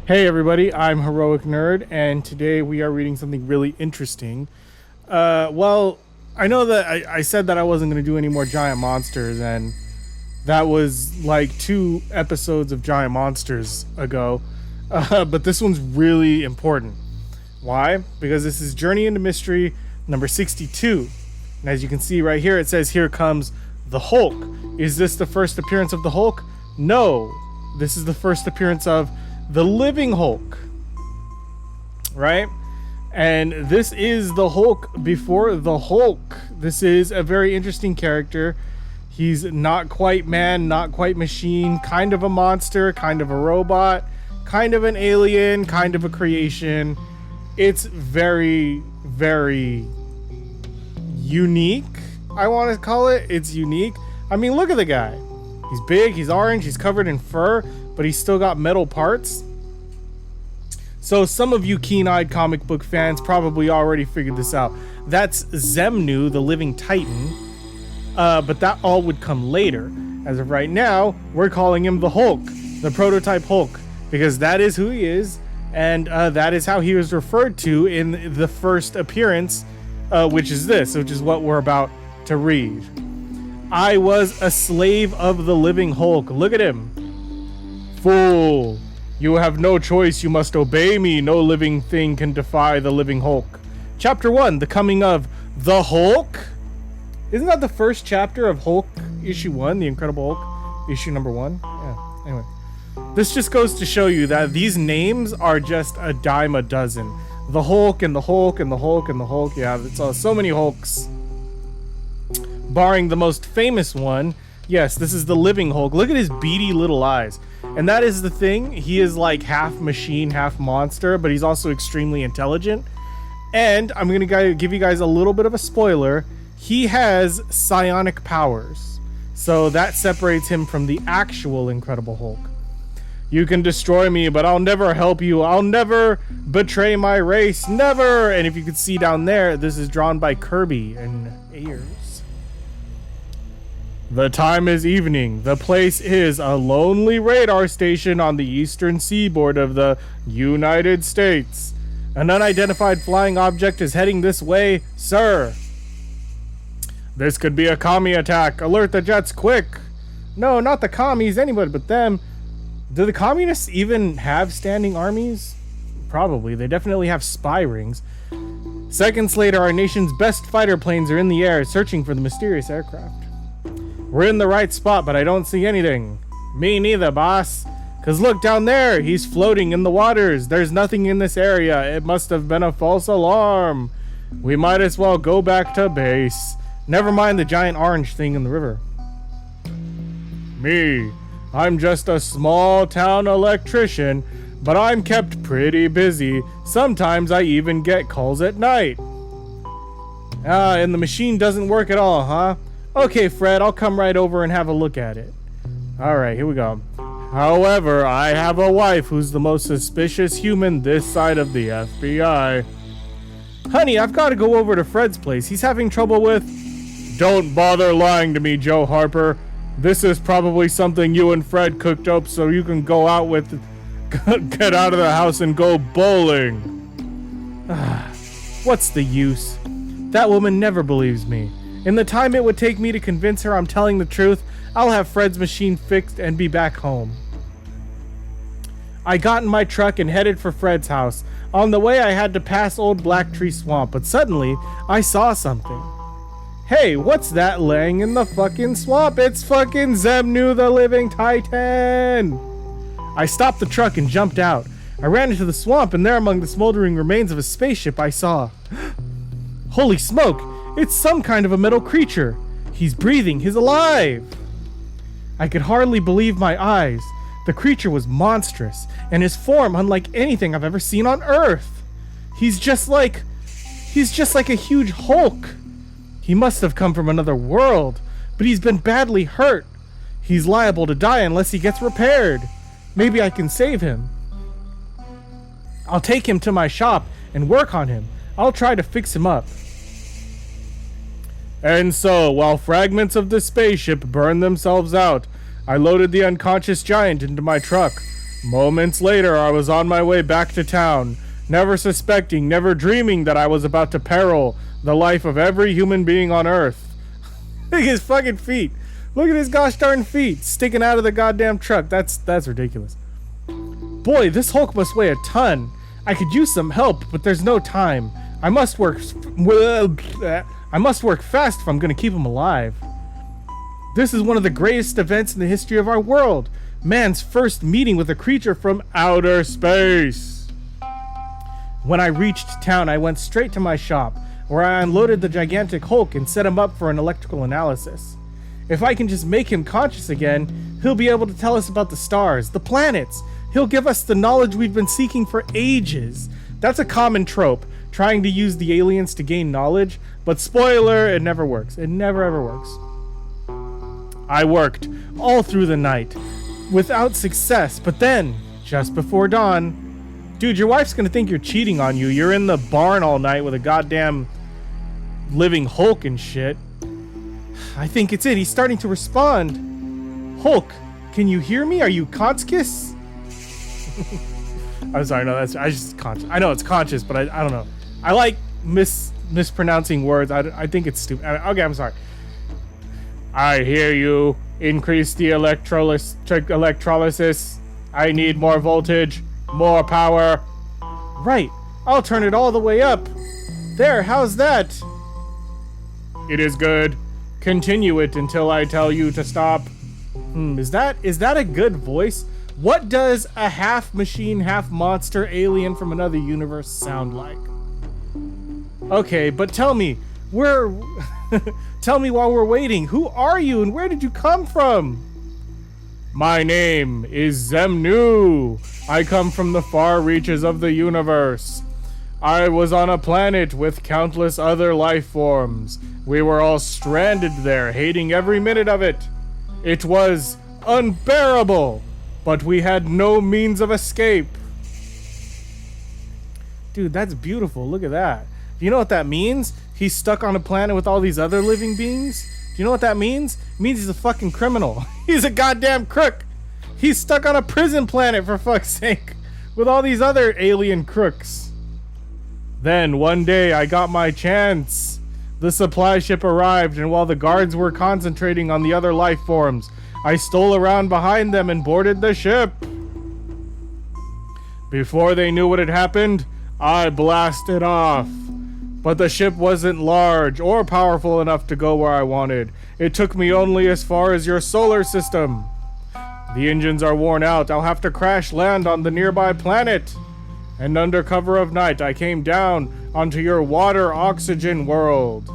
Hey everybody, I'm HeroicNerd, and today we are reading something really interesting. Well, I know that I said that I wasn't going to do any more giant monsters, and that was like 2 episodes of giant monsters ago. But this one's really important. Why? Because this is Journey into Mystery number 62. And as you can see right here, it says, "Here comes the Hulk." Is this the first appearance of the Hulk? No. This is the first appearance of the Living Hulk, right? And this is the Hulk before the Hulk. This is a very interesting character. He's not quite man, not quite machine, kind of a monster, kind of a robot, kind of an alien, kind of a creation. It's very, very unique, I want to call it. It's unique. I mean, look at the guy. He's big, he's orange, he's covered in fur, but he's still got metal parts. So some of you keen-eyed comic book fans probably already figured this out. That's Zemnu, the living titan, but that all would come later. As of right now, we're calling him the Hulk, the prototype Hulk, because that is who he is, and that is how he was referred to in the first appearance, which is what we're about to read. "I was a slave of the living Hulk." Look at him. "Fool, you have no choice, you must obey me. No living thing can defy the living Hulk." Chapter 1, The Coming of the Hulk. Isn't that the first chapter of Hulk issue 1, The Incredible Hulk issue number 1? Yeah, anyway. This just goes to show you that these names are just a dime a dozen. The Hulk and the Hulk and the Hulk and the Hulk. Yeah, it's so many Hulks. Barring the most famous one, yes, this is the living Hulk. Look at his beady little eyes. And that is the thing. He is like half machine, half monster, but he's also extremely intelligent. And I'm going to give you guys a little bit of a spoiler. He has psionic powers. So that separates him from the actual Incredible Hulk. "You can destroy me, but I'll never help you. I'll never betray my race. Never!" And if you can see down there, this is drawn by Kirby and Ayers. "The time is evening. The place is a lonely radar station on the eastern seaboard of the United States. An unidentified flying object is heading this way, sir. This could be a commie attack. Alert the jets, quick." No, not the commies, anybody but them. Do the communists even have standing armies? Probably. They definitely have spy rings. "Seconds later, our nation's best fighter planes are in the air, searching for the mysterious aircraft. We're in the right spot, but I don't see anything." "Me neither, boss. 'Cause look down there, he's floating in the waters. There's nothing in this area. It must have been a false alarm. We might as well go back to base. Never mind the giant orange thing in the river." "Me, I'm just a small town electrician, but I'm kept pretty busy. Sometimes I even get calls at night." And the machine doesn't work at all, huh? "Okay, Fred, I'll come right over and have a look at it." Alright, here we go. "However, I have a wife who's the most suspicious human this side of the FBI. Honey, I've got to go over to Fred's place. He's having trouble with..." "Don't bother lying to me, Joe Harper. This is probably something you and Fred cooked up so you can go out with... get out of the house and go bowling." What's the use? That woman never believes me. In the time it would take me to convince her I'm telling the truth, I'll have Fred's machine fixed and be back home. I got in my truck and headed for Fred's house. On the way, I had to pass Old Black Tree Swamp, but suddenly, I saw something. Hey, what's that laying in the fucking swamp? It's fucking Zemnu, the living titan! I stopped the truck and jumped out. I ran into the swamp, and there among the smoldering remains of a spaceship I saw... Holy smoke! It's some kind of a metal creature. He's breathing. He's alive. I could hardly believe my eyes. The creature was monstrous, and his form unlike anything I've ever seen on Earth. He's just like a huge Hulk. He must have come from another world, but he's been badly hurt. He's liable to die unless he gets repaired. Maybe I can save him. I'll take him to my shop and work on him. I'll try to fix him up. And so, while fragments of the spaceship burned themselves out, I loaded the unconscious giant into my truck. Moments later, I was on my way back to town, never suspecting, never dreaming that I was about to peril the life of every human being on Earth. Look at his fucking feet. Look at his gosh darn feet sticking out of the goddamn truck. That's ridiculous. Boy, this Hulk must weigh a ton. I could use some help, but there's no time. I must work fast if I'm gonna keep him alive. This is one of the greatest events in the history of our world. Man's first meeting with a creature from outer space. When I reached town, I went straight to my shop, where I unloaded the gigantic Hulk and set him up for an electrical analysis. If I can just make him conscious again, he'll be able to tell us about the stars, the planets. He'll give us the knowledge we've been seeking for ages. That's a common trope, trying to use the aliens to gain knowledge, but spoiler, it never works. It never ever works. I worked all through the night without success, but then, just before dawn, dude, your wife's gonna think you're cheating on you. You're in the barn all night with a goddamn living Hulk and shit. I think it's it. He's starting to respond. Hulk, can you hear me? Are you conscious? I'm sorry, no, I just conscious. I know it's conscious, but I don't know. I like mispronouncing words. I think it's stupid. Okay, I'm sorry. I hear you. Increase the electrolysis. I need more voltage, more power. Right. I'll turn it all the way up. There, how's that? It is good. Continue it until I tell you to stop. Is that a good voice? What does a half machine, half monster alien from another universe sound like? Okay, but tell me while we're waiting, who are you and where did you come from? My name is Zemnu. I come from the far reaches of the universe. I was on a planet with countless other life forms. We were all stranded there, hating every minute of it. It was unbearable, but we had no means of escape. Dude, that's beautiful. Look at that. Do you know what that means? He's stuck on a planet with all these other living beings? Do you know what that means? It means he's a fucking criminal. He's a goddamn crook. He's stuck on a prison planet, for fuck's sake, with all these other alien crooks. Then, one day, I got my chance. The supply ship arrived, and while the guards were concentrating on the other life forms, I stole around behind them and boarded the ship. Before they knew what had happened, I blasted off. But the ship wasn't large or powerful enough to go where I wanted. It took me only as far as your solar system. The engines are worn out. I'll have to crash land on the nearby planet. And under cover of night, I came down onto your water oxygen world.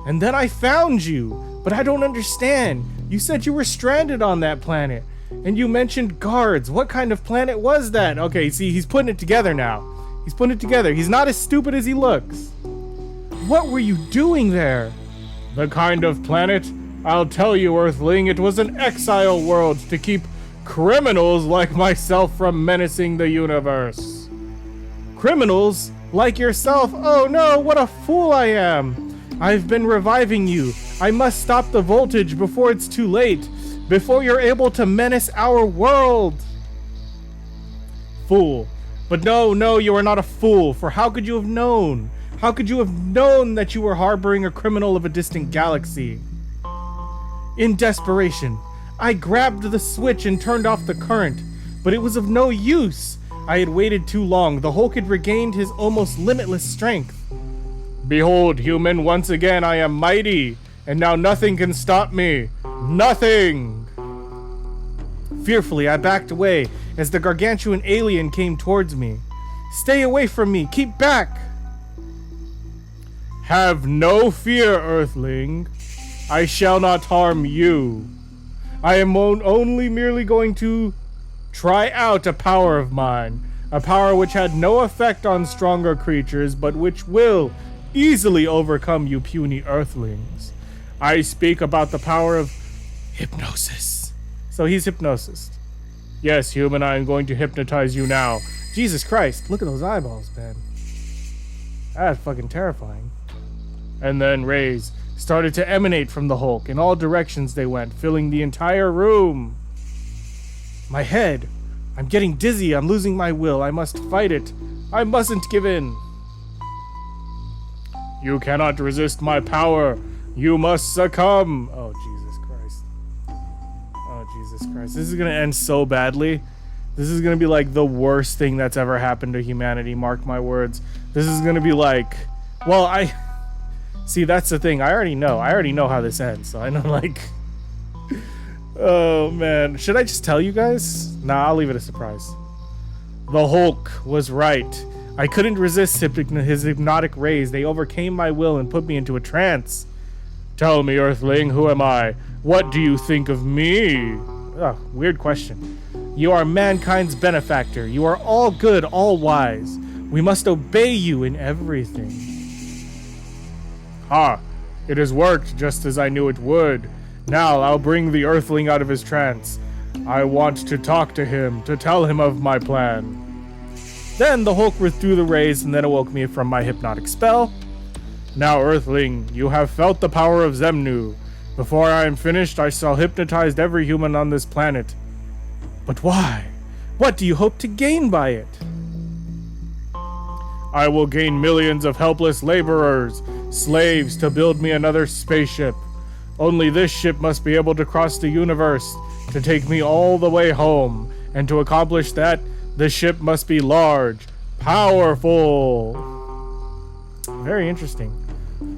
And then I found you, but I don't understand. You said you were stranded on that planet, and you mentioned guards. What kind of planet was that? Okay, see, he's putting it together now. He's putting it together. He's not as stupid as he looks. What were you doing there? The kind of planet? I'll tell you, Earthling, it was an exile world to keep criminals like myself from menacing the universe. Criminals? Like yourself? Oh no, what a fool I am. I've been reviving you. I must stop the voltage before it's too late, before you're able to menace our world. Fool. But no, you are not a fool, for how could you have known? How could you have known that you were harboring a criminal of a distant galaxy? In desperation, I grabbed the switch and turned off the current, but it was of no use. I had waited too long. The Hulk had regained his almost limitless strength. Behold, human, once again I am mighty, and now nothing can stop me. Nothing! Fearfully, I backed away as the gargantuan alien came towards me. Stay away from me! Keep back! Have no fear, Earthling. I shall not harm you. I am only merely going to try out a power of mine. A power which had no effect on stronger creatures, but which will easily overcome you puny Earthlings. I speak about the power of hypnosis. So he's hypnosis. Yes, human, I am going to hypnotize you now. Jesus Christ, look at those eyeballs, man. That's fucking terrifying. And then rays started to emanate from the Hulk. In all directions they went, filling the entire room. My head I'm getting dizzy. I'm losing my will. I must fight it. I mustn't give in. You cannot resist my power. You must succumb. Oh, Jesus Christ. Oh, Jesus Christ. This is going to end so badly. This is going to be like the worst thing that's ever happened to humanity. Mark my words. This is going to be like, well, see, that's the thing. I already know how this ends. So I know, like, oh man. Should I just tell you guys? Nah, I'll leave it a surprise. The Hulk was right. I couldn't resist his hypnotic rays. They overcame my will and put me into a trance. Tell me, Earthling, who am I? What do you think of me? Oh, weird question. You are mankind's benefactor. You are all good, all wise. We must obey you in everything. Ha! It has worked just as I knew it would. Now I'll bring the Earthling out of his trance. I want to talk to him, to tell him of my plan. Then the Hulk withdrew the rays and then awoke me from my hypnotic spell. Now, Earthling, you have felt the power of Zemnu. Before I am finished, I shall hypnotize every human on this planet. But why? What do you hope to gain by it? I will gain millions of helpless laborers, slaves to build me another spaceship. Only this ship must be able to cross the universe to take me all the way home. And to accomplish that, the ship must be large, powerful. Very interesting.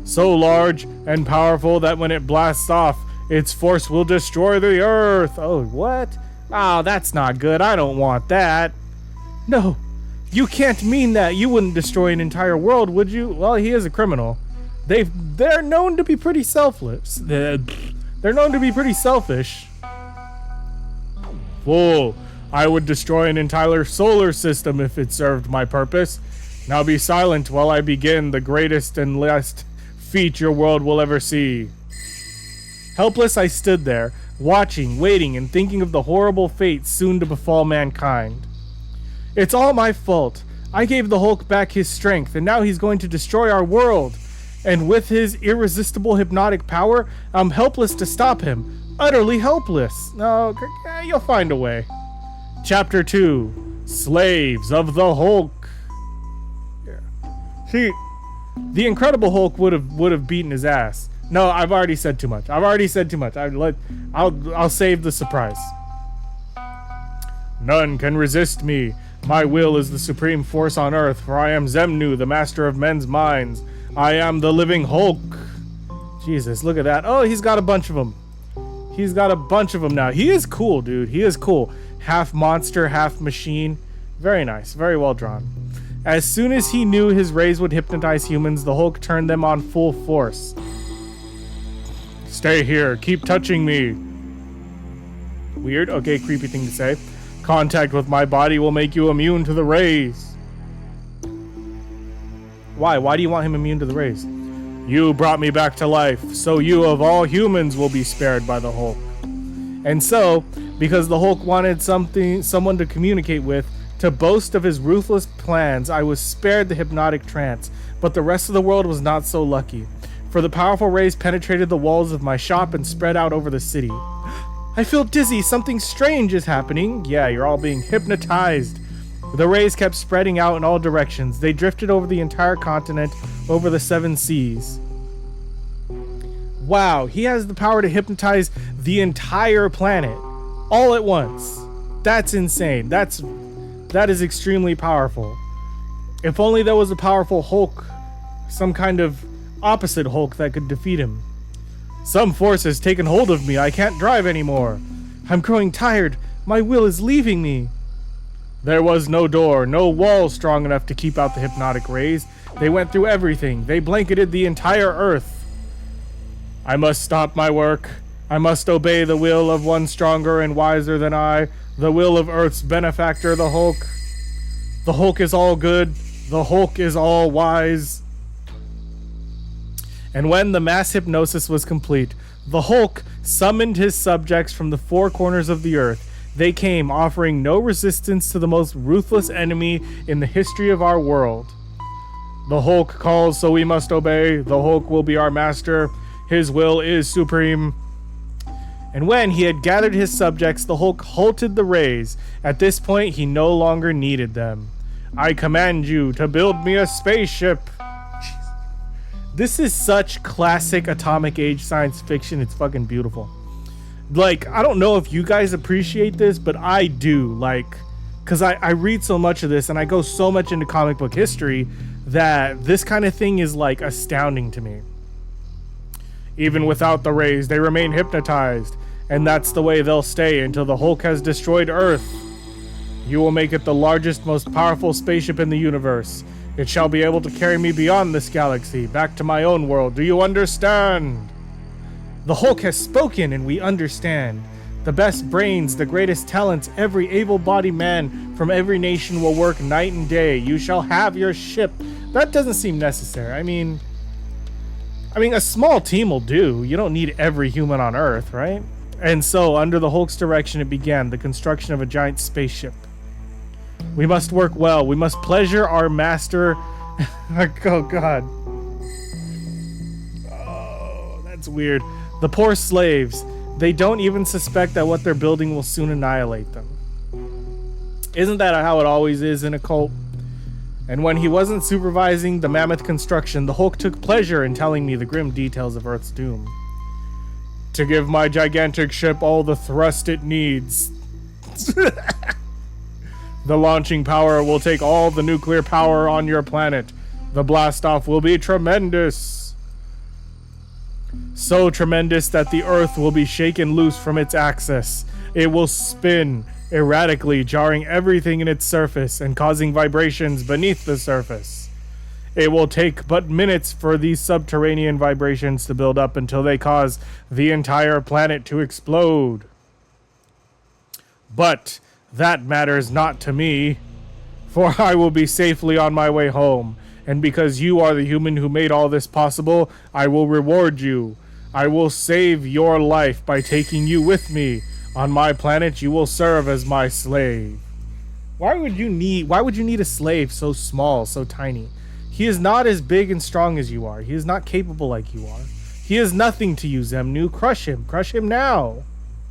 So large and powerful that when it blasts off, its force will destroy the Earth. Oh, what? Oh, that's not good. I don't want that. No, you can't mean that. You wouldn't destroy an entire world, would you? Well, he is a criminal. They're known to be pretty selfless. They're known to be pretty selfish. Fool. I would destroy an entire solar system if it served my purpose. Now be silent while I begin the greatest and last feat your world will ever see. Helpless, I stood there, watching, waiting, and thinking of the horrible fate soon to befall mankind. It's all my fault. I gave the Hulk back his strength, and now he's going to destroy our world. And with his irresistible hypnotic power, I'm helpless to stop him. Utterly helpless. No, you'll find a way. Chapter 2, Slaves of the Hulk. Yeah. See, the Incredible Hulk would have beaten his ass. No, I've already said too much. I'll save the surprise. None can resist me. My will is the supreme force on Earth, for I am Zemnu, the master of men's minds. I am the living Hulk. Jesus, look at that. Oh, he's got a bunch of them. He's got a bunch of them now. He is cool, dude. He is cool. Half monster, half machine. Very nice. Very well drawn. As soon as he knew his rays would hypnotize humans, the Hulk turned them on full force. Stay here. Keep touching me. Weird. Okay, creepy thing to say. Contact with my body will make you immune to the rays. Why? Why do you want him immune to the rays? You brought me back to life, so you of all humans will be spared by the Hulk. And so, because the Hulk wanted someone to communicate with, to boast of his ruthless plans, I was spared the hypnotic trance, but the rest of the world was not so lucky, for the powerful rays penetrated the walls of my shop and spread out over the city. I feel dizzy. Something strange is happening. Yeah, you're all being hypnotized. The rays kept spreading out in all directions. They drifted over the entire continent, over the 7 seas. Wow, he has the power to hypnotize the entire planet all at once. That's insane. That is extremely powerful. If only there was a powerful Hulk, some kind of opposite Hulk that could defeat him. Some force has taken hold of me. I can't drive anymore. I'm growing tired. My will is leaving me. There was no door, no wall strong enough to keep out the hypnotic rays. They went through everything. They blanketed the entire Earth. I must stop my work. I must obey the will of one stronger and wiser than I, the will of Earth's benefactor, the Hulk. The Hulk is all good. The Hulk is all wise. And when the mass hypnosis was complete, the Hulk summoned his subjects from the 4 corners of the Earth. They came, offering no resistance to the most ruthless enemy in the history of our world. The Hulk calls, so we must obey. The Hulk will be our master. His will is supreme. And when he had gathered his subjects, the Hulk halted the rays. At this point, he no longer needed them. I command you to build me a spaceship. This is such classic atomic age science fiction. It's fucking beautiful. Like, I don't know if you guys appreciate this, but I do. Like, because I read so much of this and I go so much into comic book history that this kind of thing is like astounding to me. Even without the rays, they remain hypnotized, and that's the way they'll stay until the Hulk has destroyed Earth. You will make it the largest, most powerful spaceship in the universe. It shall be able to carry me beyond this galaxy, back to my own world. Do you understand? The Hulk has spoken, and we understand. The best brains, the greatest talents, every able-bodied man from every nation will work night and day. You shall have your ship. That doesn't seem necessary. I mean, a small team will do. You don't need every human on Earth, right? And so, under the Hulk's direction, it began the construction of a giant spaceship. We must work well. We must pleasure our master. Oh, God. Oh, that's weird. The poor slaves. They don't even suspect that what they're building will soon annihilate them. Isn't that how it always is in a cult? And when he wasn't supervising the mammoth construction, the Hulk took pleasure in telling me the grim details of Earth's doom. To give my gigantic ship all the thrust it needs. The launching power will take all the nuclear power on your planet. The blast-off will be tremendous. So tremendous that the Earth will be shaken loose from its axis. It will spin erratically, jarring everything in its surface and causing vibrations beneath the surface. It will take but minutes for these subterranean vibrations to build up until they cause the entire planet to explode. But that matters not to me, for I will be safely on my way home, and because you are the human who made all this possible, I will reward you. I will save your life by taking you with me. On my planet, you will serve as my slave. Why would you need a slave so small, so tiny? He is not as big and strong as you are. He is not capable like you are. He is nothing to you, Zemnu. Crush him. Crush him now.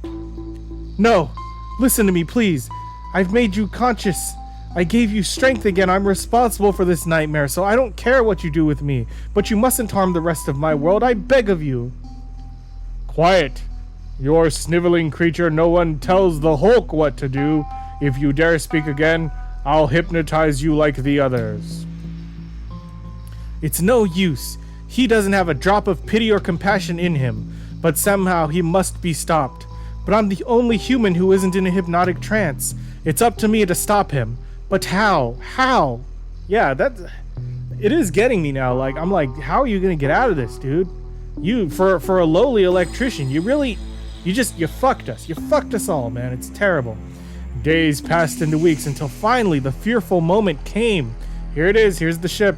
No. Listen to me, please. I've made you conscious. I gave you strength again. I'm responsible for this nightmare, so I don't care what you do with me. But you mustn't harm the rest of my world. I beg of you. Quiet. You're sniveling creature. No one tells the Hulk what to do. If you dare speak again, I'll hypnotize you like the others. It's no use. He doesn't have a drop of pity or compassion in him, but somehow he must be stopped. But I'm the only human who isn't in a hypnotic trance. It's up to me to stop him. But how? How? Yeah, it is getting me now. Like, I'm like, how are you gonna get out of this, dude? You, for a lowly electrician, you fucked us. You fucked us all, man. It's terrible. Days passed into weeks until finally the fearful moment came. Here it is. Here's the ship.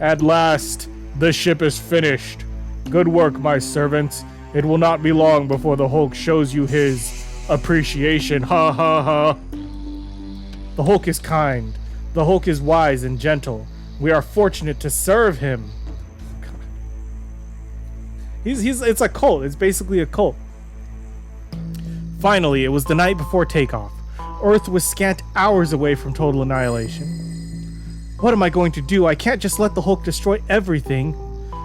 At last, the ship is finished. Good work, my servants. It will not be long before the Hulk shows you his appreciation. Ha ha ha. The Hulk is kind. The Hulk is wise and gentle. We are fortunate to serve him. It's a cult. It's basically a cult. Finally, it was the night before takeoff. Earth was scant hours away from total annihilation. What am I going to do? I can't just let the Hulk destroy everything.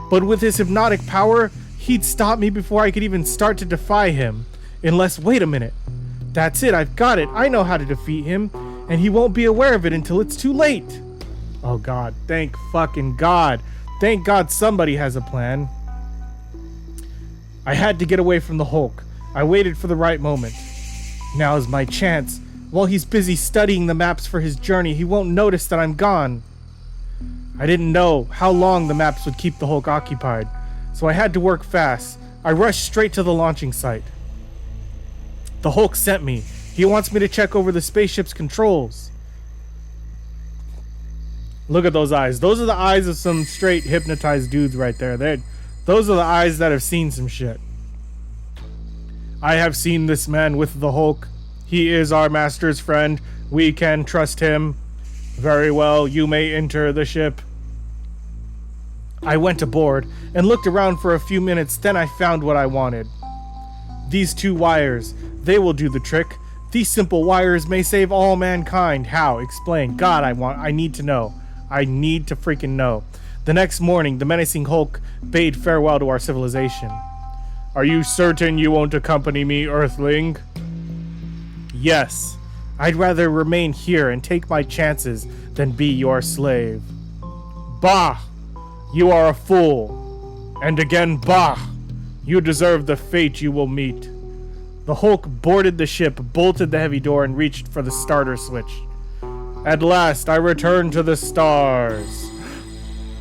But with his hypnotic power, he'd stop me before I could even start to defy him. Unless, wait a minute. That's it, I've got it. I know how to defeat him, and he won't be aware of it until it's too late. Oh God, thank fucking God. Thank God somebody has a plan. I had to get away from the Hulk. I waited for the right moment. Now is my chance. While he's busy studying the maps for his journey, he won't notice that I'm gone. I didn't know how long the maps would keep the Hulk occupied, so I had to work fast. I rushed straight to the launching site. The Hulk sent me. He wants me to check over the spaceship's controls. Look at those eyes. Those are the eyes of some straight hypnotized dudes right there. Those are the eyes that have seen some shit. I have seen this man with the Hulk. He is our master's friend. We can trust him. Very well, you may enter the ship. I went aboard and looked around for a few minutes, then I found what I wanted. These 2 wires, they will do the trick. These simple wires may save all mankind. How? Explain. God, I need to know. I need to freaking know. The next morning, the menacing Hulk bade farewell to our civilization. Are you certain you won't accompany me, Earthling? Yes. I'd rather remain here and take my chances than be your slave. Bah! You are a fool. And again, bah! You deserve the fate you will meet. The Hulk boarded the ship, bolted the heavy door, and reached for the starter switch. At last, I returned to the stars.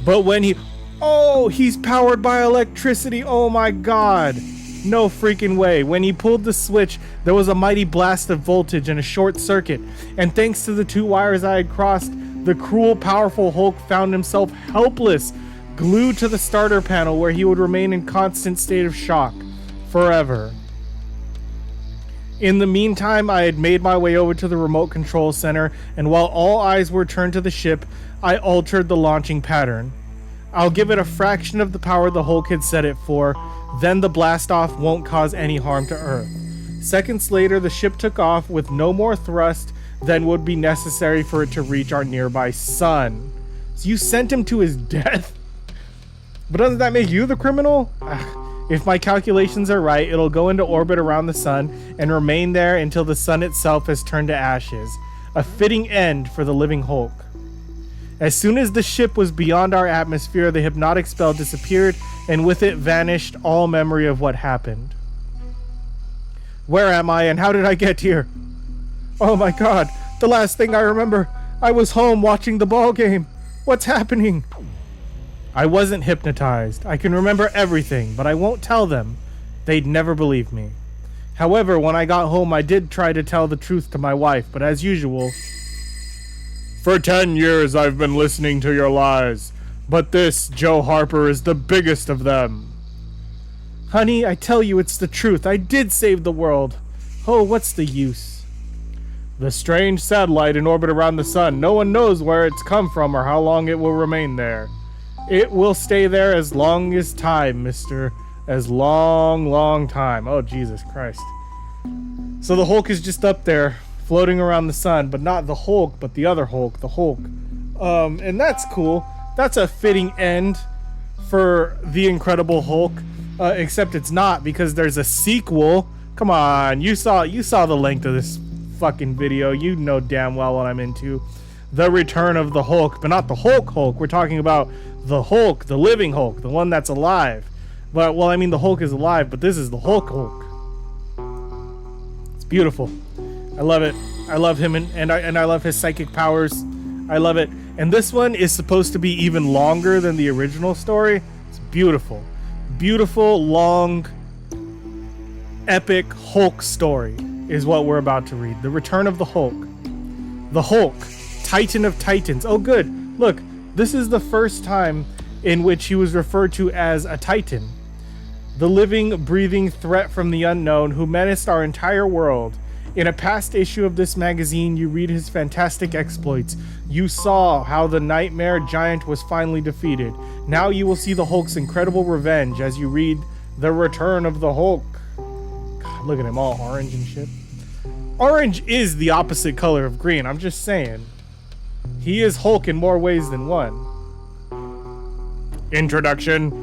But when he's powered by electricity. Oh my god. No freaking way. When he pulled the switch, there was a mighty blast of voltage and a short circuit. And thanks to the 2 wires I had crossed, the cruel, powerful Hulk found himself helpless, glued to the starter panel where he would remain in constant state of shock forever. In the meantime, I had made my way over to the remote control center, and while all eyes were turned to the ship, I altered the launching pattern. I'll give it a fraction of the power the Hulk had set it for, then the blast-off won't cause any harm to Earth. Seconds later, the ship took off with no more thrust than would be necessary for it to reach our nearby sun. So you sent him to his death? But doesn't that make you the criminal? If my calculations are right, it'll go into orbit around the sun and remain there until the sun itself has turned to ashes. A fitting end for the living Hulk. As soon as the ship was beyond our atmosphere, the hypnotic spell disappeared, and with it vanished all memory of what happened. Where am I, and how did I get here? Oh my god, the last thing I remember, I was home watching the ball game. What's happening? I wasn't hypnotized. I can remember everything, but I won't tell them. They'd never believe me. However, when I got home, I did try to tell the truth to my wife, but as usual... For 10 years I've been listening to your lies, but this, Joe Harper, is the biggest of them. Honey, I tell you it's the truth. I did save the world. Oh, what's the use? The strange satellite in orbit around the sun, no one knows where it's come from or how long it will remain there. It will stay there as long as time, mister. As long time. Oh, Jesus Christ. So the Hulk is just up there, floating around the sun, but not the Hulk, but the other Hulk, the Hulk. And that's cool. That's a fitting end for the Incredible Hulk, except it's not, because there's a sequel. Come on, you saw the length of this fucking video. You know damn well what I'm into. The Return of the Hulk, but not the Hulk. We're talking about the Hulk, the living Hulk, the one that's alive. But, well, I mean, the Hulk is alive, but this is the Hulk. It's beautiful. I love it. I love him, and I love his psychic powers. I love it. And this one is supposed to be even longer than the original story. It's beautiful. Beautiful, long, epic Hulk story is what we're about to read. The Return of the Hulk. The Hulk, Titan of Titans. Oh, good. Look, this is the first time in which he was referred to as a Titan. The living, breathing threat from the unknown who menaced our entire world. In a past issue of this magazine, you read his fantastic exploits. You saw how the nightmare giant was finally defeated. Now you will see the Hulk's incredible revenge as you read The Return of the Hulk. God, look at him, all orange and shit. Orange is the opposite color of green, I'm just saying. He is Hulk in more ways than one. Introduction.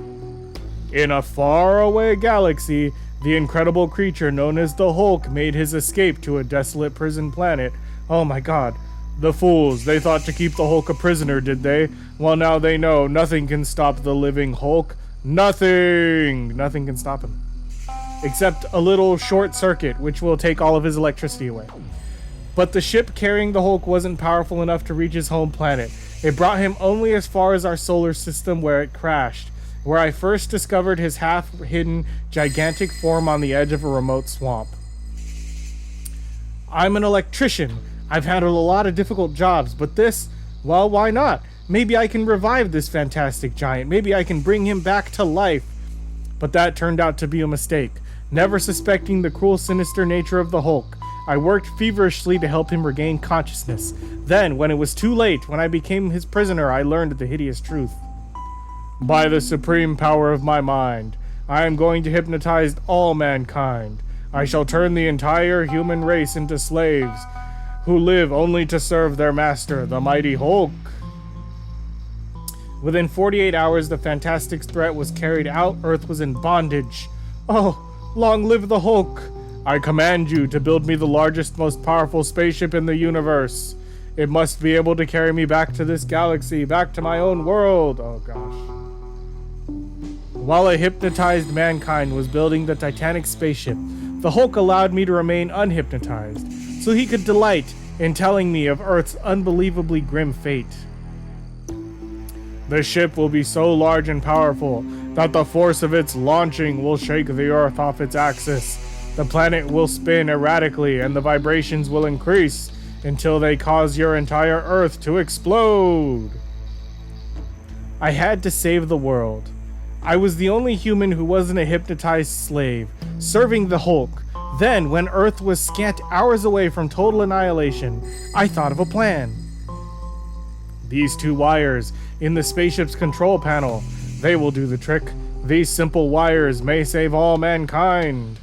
In a faraway galaxy, the incredible creature known as the Hulk made his escape to a desolate prison planet. Oh my god. The fools, they thought to keep the Hulk a prisoner, did they? Well, now they know nothing can stop the living Hulk. Nothing! Nothing can stop him. Except a little short circuit, which will take all of his electricity away. But the ship carrying the Hulk wasn't powerful enough to reach his home planet. It brought him only as far as our solar system, where it crashed, where I first discovered his half-hidden, gigantic form on the edge of a remote swamp. I'm an electrician. I've handled a lot of difficult jobs, but this, well, why not? Maybe I can revive this fantastic giant. Maybe I can bring him back to life. But that turned out to be a mistake. Never suspecting the cruel, sinister nature of the Hulk, I worked feverishly to help him regain consciousness. Then, when it was too late, when I became his prisoner, I learned the hideous truth. By the supreme power of my mind, I am going to hypnotize all mankind. I shall turn the entire human race into slaves who live only to serve their master, the mighty Hulk. Within 48 hours, the fantastic threat was carried out. Earth was in bondage. Oh, long live the Hulk! I command you to build me the largest, most powerful spaceship in the universe. It must be able to carry me back to this galaxy, back to my own world. Oh gosh. While a hypnotized mankind was building the Titanic spaceship, the Hulk allowed me to remain unhypnotized, so he could delight in telling me of Earth's unbelievably grim fate. The ship will be so large and powerful that the force of its launching will shake the Earth off its axis. The planet will spin erratically and the vibrations will increase until they cause your entire Earth to explode. I had to save the world. I was the only human who wasn't a hypnotized slave, serving the Hulk. Then, when Earth was scant hours away from total annihilation, I thought of a plan. These two wires in the spaceship's control panel, they will do the trick. These simple wires may save all mankind.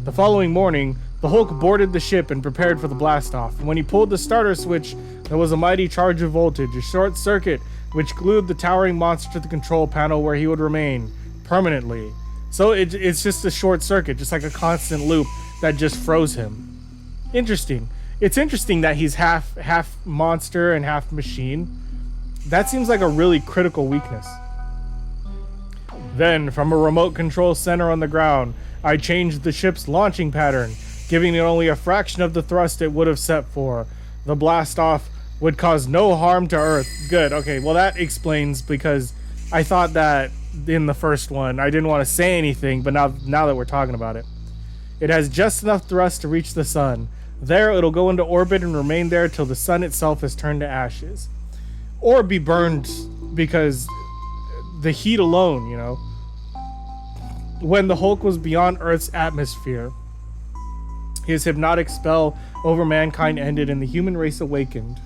The following morning, the Hulk boarded the ship and prepared for the blast-off. When he pulled the starter switch, there was a mighty charge of voltage, a short circuit, which glued the towering monster to the control panel where he would remain permanently. So it's just a short circuit, just like a constant loop that just froze him. Interesting. It's interesting that he's half monster and half machine. That seems like a really critical weakness. Then, from a remote control center on the ground, I changed the ship's launching pattern, giving it only a fraction of the thrust it would have set for. The blast-off would cause no harm to Earth. Good, okay, well that explains, because I thought that in the first one, I didn't want to say anything, but now that we're talking about it. It has just enough thrust to reach the sun. There, it'll go into orbit and remain there till the sun itself is turned to ashes. Or be burned, because the heat alone, you know. When the Hulk was beyond Earth's atmosphere, his hypnotic spell over mankind ended and the human race awakened.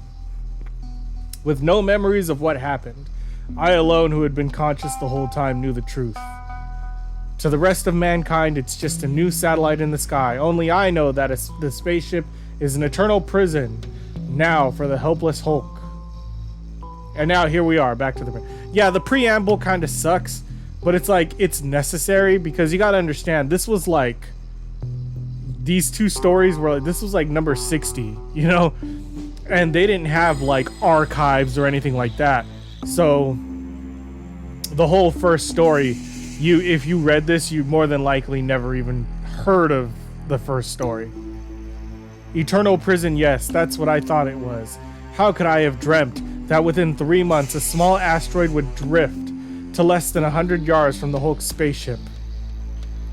With no memories of what happened, I alone, who had been conscious the whole time, knew the truth. To the rest of mankind, it's just a new satellite in the sky. Only I know that the spaceship is an eternal prison now for the helpless Hulk. And now here we are, back to the... Yeah, the preamble kind of sucks, but it's like, it's necessary, because you gotta understand, this was like... These two stories were like, this was like number 60, you know? And they didn't have like archives or anything like that. So the whole first story, if you read this, you more than likely never even heard of the first story. Eternal prison, yes, that's what I thought it was. How could I have dreamt that within 3 months a small asteroid would drift to less than 100 yards from the Hulk spaceship?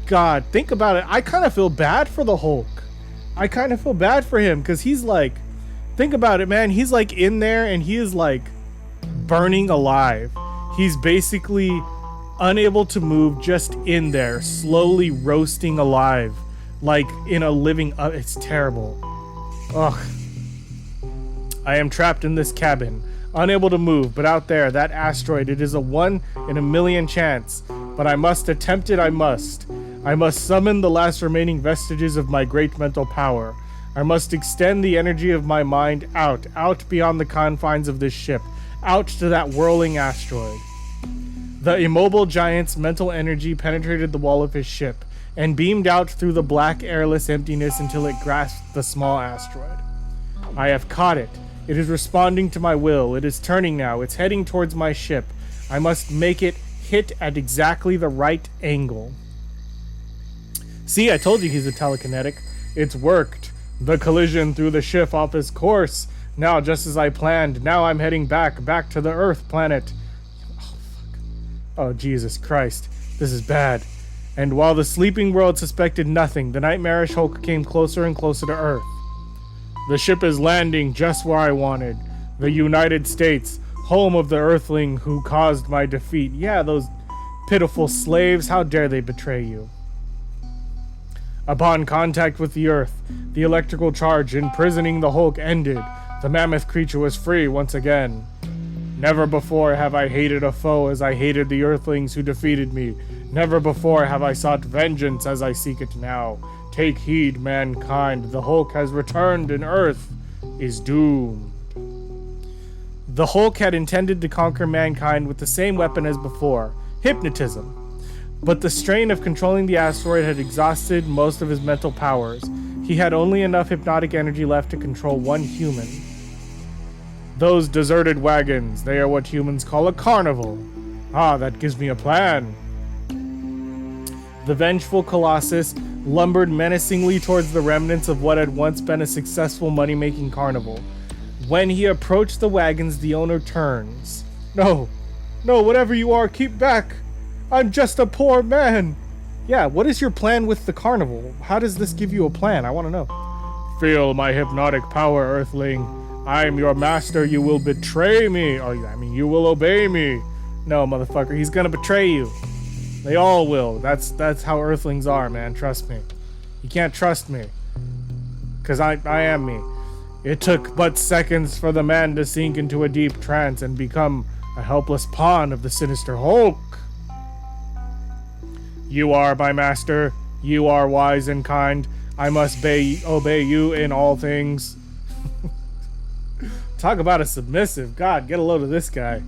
God, think about it. I kind of feel bad for the Hulk. I kind of feel bad for him, because he's like, think about it, man. He's like in there and he is like burning alive. He's basically unable to move, just in there, slowly roasting alive, like in a living... it's terrible. Ugh. I am trapped in this cabin, unable to move, but out there, that asteroid, it is a 1 in a million chance. But I must attempt it, I must. I must summon the last remaining vestiges of my great mental power. I must extend the energy of my mind out beyond the confines of this ship, out to that whirling asteroid. The immobile giant's mental energy penetrated the wall of his ship and beamed out through the black, airless emptiness until it grasped the small asteroid. I have caught it. It is responding to my will. It is turning now. It's heading towards my ship. I must make it hit at exactly the right angle. See, I told you he's a telekinetic. It's worked. The collision threw the ship off its course. Now, just as I planned, now I'm heading back to the Earth planet. Oh, fuck. Oh, Jesus Christ. This is bad. And while the sleeping world suspected nothing, the nightmarish Hulk came closer and closer to Earth. The ship is landing just where I wanted. The United States, home of the Earthling who caused my defeat. Yeah, those pitiful slaves, how dare they betray you? Upon contact with the Earth, the electrical charge imprisoning the Hulk ended. The mammoth creature was free once again. Never before have I hated a foe as I hated the Earthlings who defeated me. Never before have I sought vengeance as I seek it now. Take heed, mankind. The Hulk has returned and Earth is doomed. The Hulk had intended to conquer mankind with the same weapon as before, hypnotism. But the strain of controlling the asteroid had exhausted most of his mental powers. He had only enough hypnotic energy left to control one human. Those deserted wagons, they are what humans call a carnival. Ah, that gives me a plan. The vengeful Colossus lumbered menacingly towards the remnants of what had once been a successful money-making carnival. When he approached the wagons, the owner turns. No, whatever you are, keep back. I'm just a poor man. Yeah, what is your plan with the carnival? How does this give you a plan? I want to know. Feel my hypnotic power, Earthling. I am your master. You will betray me. You will obey me. No, motherfucker, he's gonna betray you. They all will. That's how Earthlings are, man. Trust me. You can't trust me. Because I am me. It took but seconds for the man to sink into a deep trance and become a helpless pawn of the sinister Hulk. You are my master. You are wise and kind. I must obey you in all things. Talk about a submissive. God, get a load of this guy.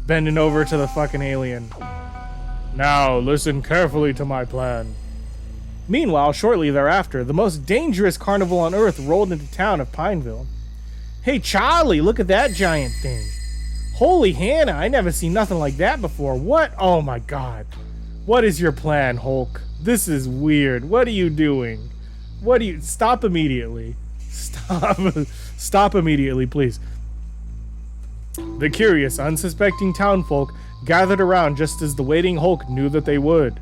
Bending over to the fucking alien. Now, listen carefully to my plan. Meanwhile, shortly thereafter, the most dangerous carnival on Earth rolled into town of Pineville. Hey, Charlie, look at that giant thing. Holy Hannah, I never seen nothing like that before. What? Oh my god. What is your plan, Hulk? This is weird. What are you doing? Stop immediately. Stop immediately, please. The curious, unsuspecting townfolk gathered around just as the waiting Hulk knew that they would.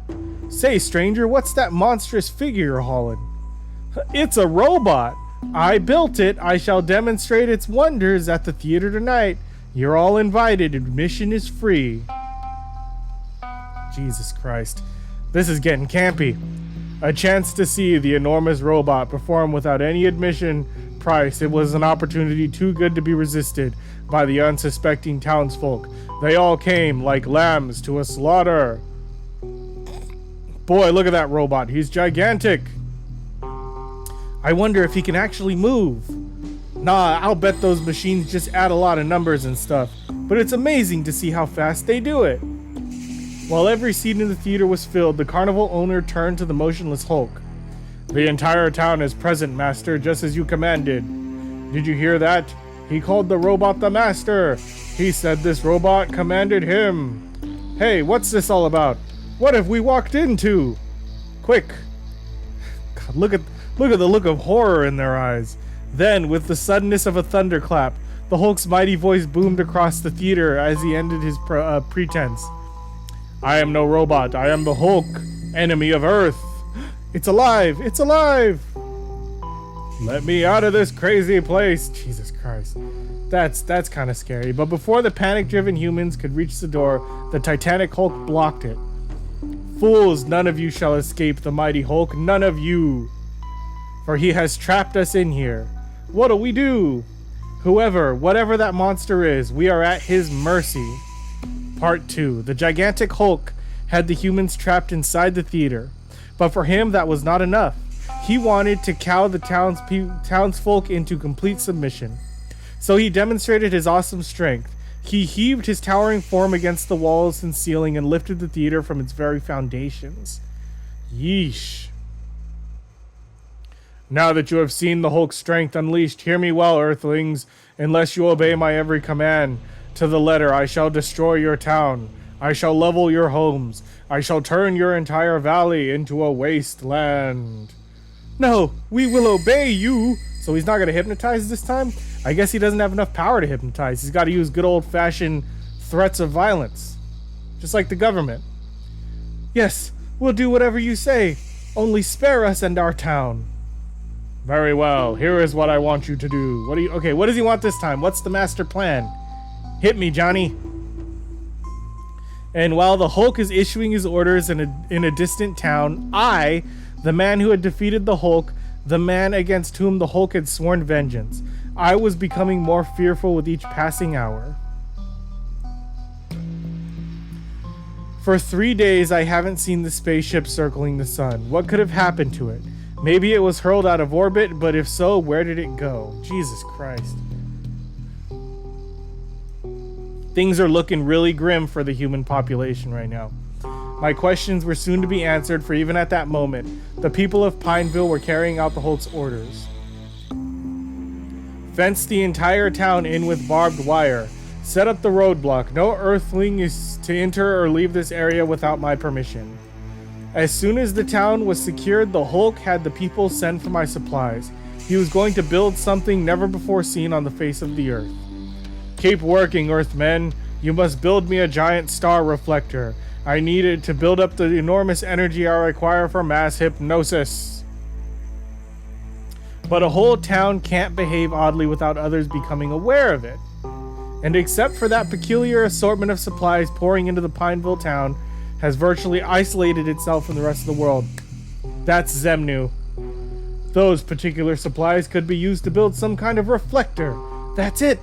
Say, stranger, what's that monstrous figure you're hauling? It's a robot. I built it. I shall demonstrate its wonders at the theater tonight. You're all invited. Admission is free. Jesus Christ. This is getting campy. A chance to see the enormous robot perform without any admission price. It was an opportunity too good to be resisted by the unsuspecting townsfolk. They all came like lambs to a slaughter. Boy, look at that robot. He's gigantic. I wonder if he can actually move. Nah, I'll bet those machines just add a lot of numbers and stuff. But it's amazing to see how fast they do it. While every seat in the theater was filled, the carnival owner turned to the motionless Hulk. The entire town is present, Master, just as you commanded. Did you hear that? He called the robot the Master. He said this robot commanded him. Hey, what's this all about? What have we walked into? Quick. God, look at the look of horror in their eyes. Then, with the suddenness of a thunderclap, the Hulk's mighty voice boomed across the theater as he ended his pretense. I am no robot. I am the Hulk, enemy of Earth. It's alive. It's alive. Let me out of this crazy place. Jesus Christ. That's kind of scary. But before the panic-driven humans could reach the door, the Titanic Hulk blocked it. Fools, none of you shall escape the mighty Hulk. None of you. For he has trapped us in here. What'll we do? Whatever that monster is, we are at his mercy. Part 2. The gigantic Hulk had the humans trapped inside the theater. But for him, that was not enough. He wanted to cow the townsfolk into complete submission. So he demonstrated his awesome strength. He heaved his towering form against the walls and ceiling and lifted the theater from its very foundations. Yeesh. Now that you have seen the Hulk's strength unleashed, hear me well, Earthlings. Unless you obey my every command, to the letter, I shall destroy your town. I shall level your homes. I shall turn your entire valley into a wasteland. No, we will obey you. So he's not going to hypnotize this time? I guess he doesn't have enough power to hypnotize. He's got to use good old-fashioned threats of violence. Just like the government. Yes, we'll do whatever you say. Only spare us and our town. Very well. Here is what I want you to do. Okay, what does he want this time? What's the master plan? Hit me, Johnny. And while the Hulk is issuing his orders in a distant town, I, the man who had defeated the Hulk, the man against whom the Hulk had sworn vengeance, I was becoming more fearful with each passing hour. For 3 days, I haven't seen the spaceship circling the sun. What could have happened to it? Maybe it was hurled out of orbit, but if so, where did it go? Jesus Christ. Things are looking really grim for the human population right now. My questions were soon to be answered, for even at that moment, the people of Pineville were carrying out the Hulk's orders. Fence the entire town in with barbed wire. Set up the roadblock. No Earthling is to enter or leave this area without my permission. As soon as the town was secured, the Hulk had the people send for my supplies. He was going to build something never before seen on the face of the earth. Keep working, Earthmen. You must build me a giant star reflector. I need it to build up the enormous energy I require for mass hypnosis. But a whole town can't behave oddly without others becoming aware of it. And except for that peculiar assortment of supplies pouring into the Pineville town, has virtually isolated itself from the rest of the world. That's Zemnu. Those particular supplies could be used to build some kind of reflector. That's it.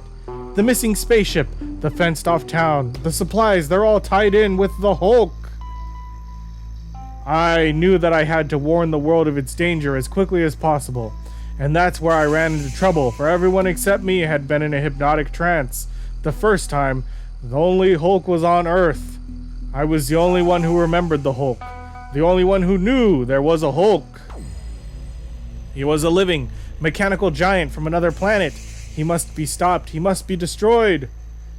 The missing spaceship, the fenced-off town, the supplies, they're all tied in with the Hulk. I knew that I had to warn the world of its danger as quickly as possible, and that's where I ran into trouble, for everyone except me had been in a hypnotic trance. The first time, the only Hulk was on Earth. I was the only one who remembered the Hulk, the only one who knew there was a Hulk. He was a living, mechanical giant from another planet. He must be stopped. He must be destroyed.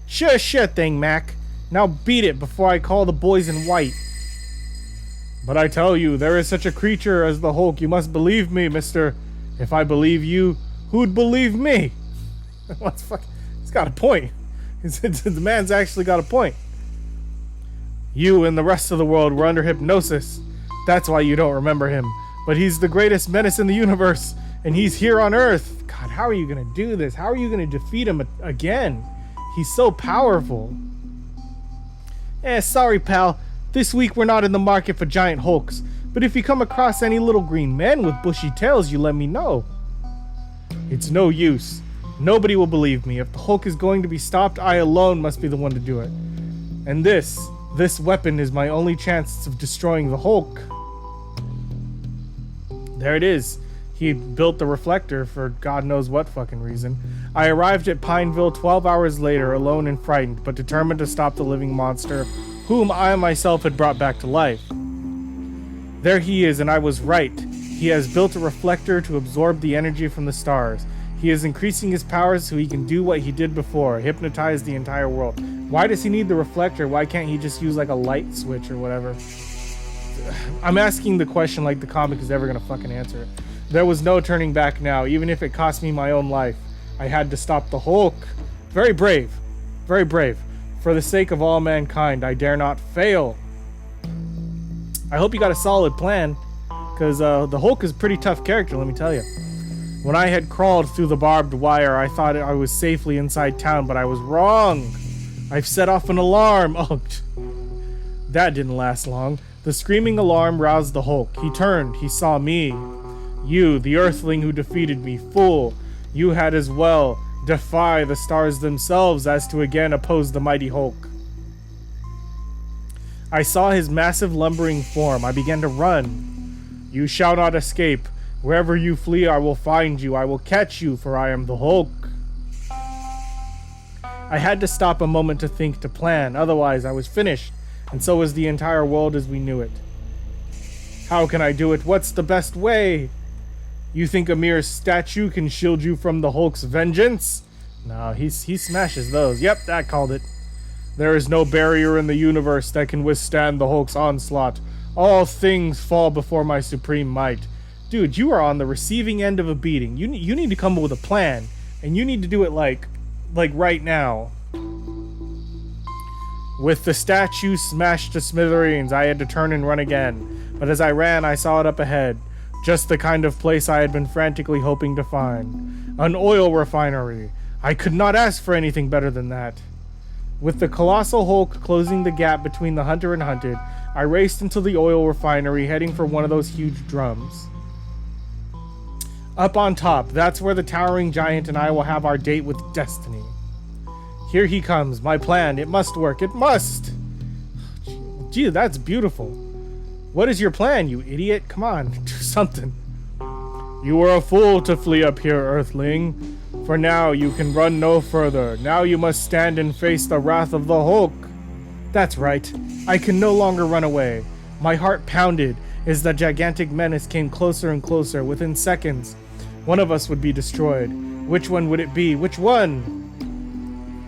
Sure thing, Mac. Now beat it before I call the boys in white. But I tell you, there is such a creature as the Hulk. You must believe me, mister. If I believe you, who'd believe me? What's fuck? He's got a point. The man's actually got a point. You and the rest of the world were under hypnosis. That's why you don't remember him. But he's the greatest menace in the universe, and he's here on Earth. God, how are you going to do this? How are you going to defeat him again? He's so powerful. Sorry, pal. This week we're not in the market for giant Hulks. But if you come across any little green men with bushy tails, you let me know. It's no use. Nobody will believe me. If the Hulk is going to be stopped, I alone must be the one to do it. And this weapon is my only chance of destroying the Hulk. There it is. He built the reflector for God knows what fucking reason. I arrived at Pineville 12 hours later, alone and frightened, but determined to stop the living monster, whom I myself had brought back to life. There he is, and I was right. He has built a reflector to absorb the energy from the stars. He is increasing his powers so he can do what he did before, hypnotize the entire world. Why does he need the reflector? Why can't he just use like a light switch or whatever? I'm asking the question like the comic is ever gonna fucking answer it. There was no turning back now, even if it cost me my own life. I had to stop the Hulk. Very brave. Very brave. For the sake of all mankind, I dare not fail. I hope you got a solid plan, because the Hulk is a pretty tough character, let me tell you. When I had crawled through the barbed wire, I thought I was safely inside town, but I was wrong. I've set off an alarm. Oh, that didn't last long. The screaming alarm roused the Hulk. He turned. He saw me. You, the Earthling who defeated me, fool. You had as well defy the stars themselves as to again oppose the mighty Hulk. I saw his massive lumbering form. I began to run. You shall not escape. Wherever you flee, I will find you. I will catch you, for I am the Hulk. I had to stop a moment to think, to plan. Otherwise, I was finished, and so was the entire world as we knew it. How can I do it? What's the best way? You think a mere statue can shield you from the Hulk's vengeance? No, he smashes those. Yep, that called it. There is no barrier in the universe that can withstand the Hulk's onslaught. All things fall before my supreme might. Dude, you are on the receiving end of a beating. You need to come up with a plan, and you need to do it like right now. With the statue smashed to smithereens, I had to turn and run again. But as I ran, I saw it up ahead. Just the kind of place I had been frantically hoping to find. An oil refinery. I could not ask for anything better than that. With the colossal Hulk closing the gap between the hunter and hunted, I raced into the oil refinery, heading for one of those huge drums. Up on top, that's where the towering giant and I will have our date with destiny. Here he comes, my plan. It must work. It must! Gee, that's beautiful. What is your plan, you idiot? Come on, do something. You were a fool to flee up here, Earthling. For now, you can run no further. Now you must stand and face the wrath of the Hulk. That's right. I can no longer run away. My heart pounded as the gigantic menace came closer and closer. Within seconds, one of us would be destroyed. Which one would it be? Which one?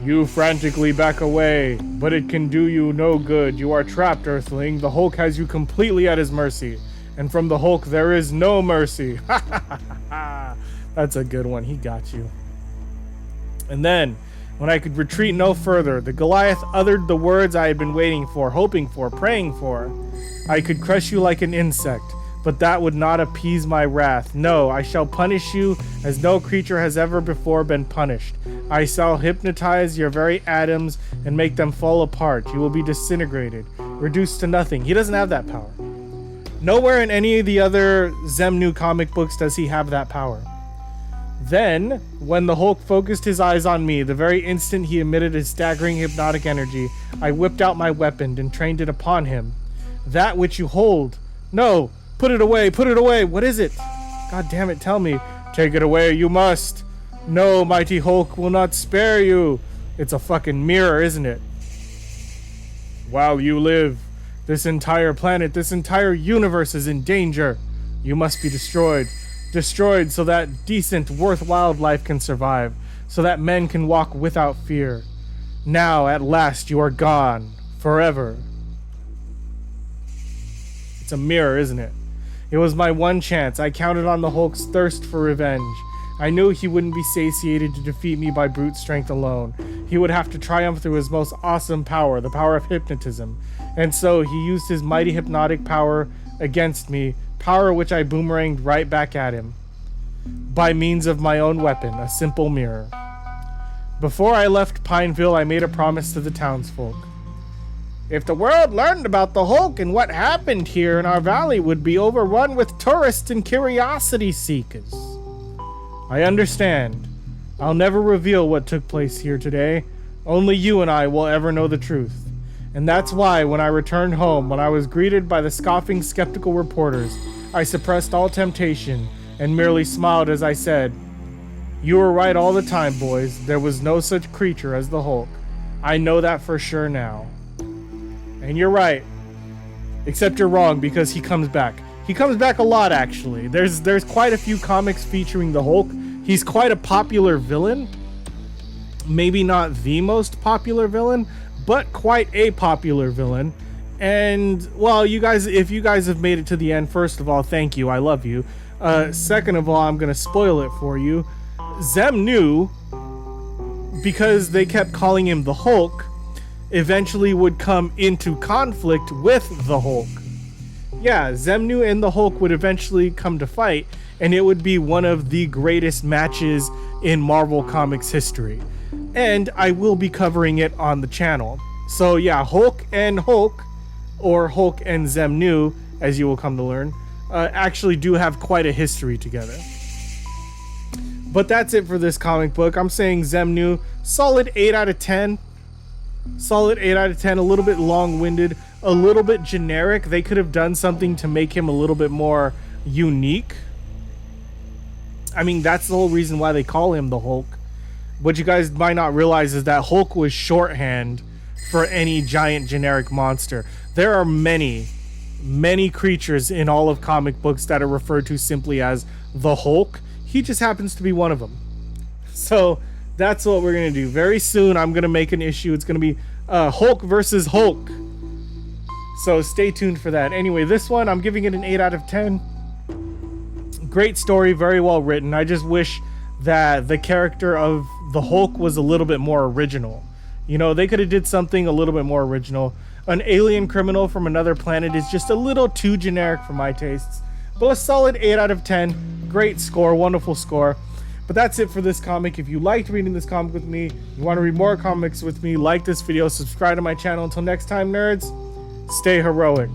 You frantically back away, but it can do you no good. You are trapped, Earthling. The Hulk has you completely at his mercy. And from the Hulk, there is no mercy. Ha ha ha ha. That's a good one. He got you. And then, when I could retreat no further, the Goliath uttered the words I had been waiting for, hoping for, praying for. I could crush you like an insect, but that would not appease my wrath. No, I shall punish you as no creature has ever before been punished. I shall hypnotize your very atoms and make them fall apart. You will be disintegrated, reduced to nothing. He doesn't have that power. Nowhere in any of the other Xemnu comic books does he have that power. Then, when the Hulk focused his eyes on me, the very instant he emitted his staggering hypnotic energy, I whipped out my weapon and trained it upon him. That which you hold. No, put it away, put it away. What is it? God damn it, tell me. Take it away, you must. No, mighty Hulk will not spare you. It's a fucking mirror, isn't it? While you live, this entire planet, this entire universe is in danger. You must be destroyed. Destroyed so that decent, worthwhile life can survive. So that men can walk without fear. Now, at last, you are gone. Forever. It's a mirror, isn't it? It was my one chance. I counted on the Hulk's thirst for revenge. I knew he wouldn't be satiated to defeat me by brute strength alone. He would have to triumph through his most awesome power, the power of hypnotism. And so he used his mighty hypnotic power against me, power which I boomeranged right back at him. By means of my own weapon, a simple mirror. Before I left Pineville, I made a promise to the townsfolk. If the world learned about the Hulk and what happened here in our valley would be overrun with tourists and curiosity seekers. I understand. I'll never reveal what took place here today. Only you and I will ever know the truth. And that's why when I returned home, when I was greeted by the scoffing, skeptical reporters, I suppressed all temptation and merely smiled as I said, "You were right all the time, boys. There was no such creature as the Hulk. I know that for sure now." And you're right. Except you're wrong, because he comes back. He comes back a lot, actually. There's quite a few comics featuring the Hulk. He's quite a popular villain. Maybe not the most popular villain, but quite a popular villain. And, well, you guys, if you guys have made it to the end, first of all, thank you. I love you. Second of all, I'm going to spoil it for you. Xemnu, because they kept calling him the Hulk, eventually would come into conflict with the Hulk. Yeah, Xemnu and the Hulk would eventually come to fight, and it would be one of the greatest matches in Marvel Comics history. And I will be covering it on the channel. So yeah, Hulk and Hulk, or Hulk and Xemnu, as you will come to learn, actually do have quite a history together. But that's it for this comic book. I'm saying Xemnu, solid 8 out of 10. Solid 8 out of 10, a little bit long-winded, a little bit generic. They could have done something to make him a little bit more unique. I mean, that's the whole reason why they call him the Hulk. What you guys might not realize is that Hulk was shorthand for any giant generic monster. There are many, many creatures in all of comic books that are referred to simply as the Hulk. He just happens to be one of them. So that's what we're going to do. Very soon, I'm going to make an issue. It's going to be Hulk versus Hulk. So stay tuned for that. Anyway, this one, I'm giving it an 8 out of 10. Great story, very well written. I just wish that the character of the Hulk was a little bit more original. You know, they could have did something a little bit more original. An alien criminal from another planet is just a little too generic for my tastes. But a solid 8 out of 10. Great score, wonderful score. But that's it for this comic. If you liked reading this comic with me, you want to read more comics with me, like this video, subscribe to my channel. Until next time, nerds, stay heroic.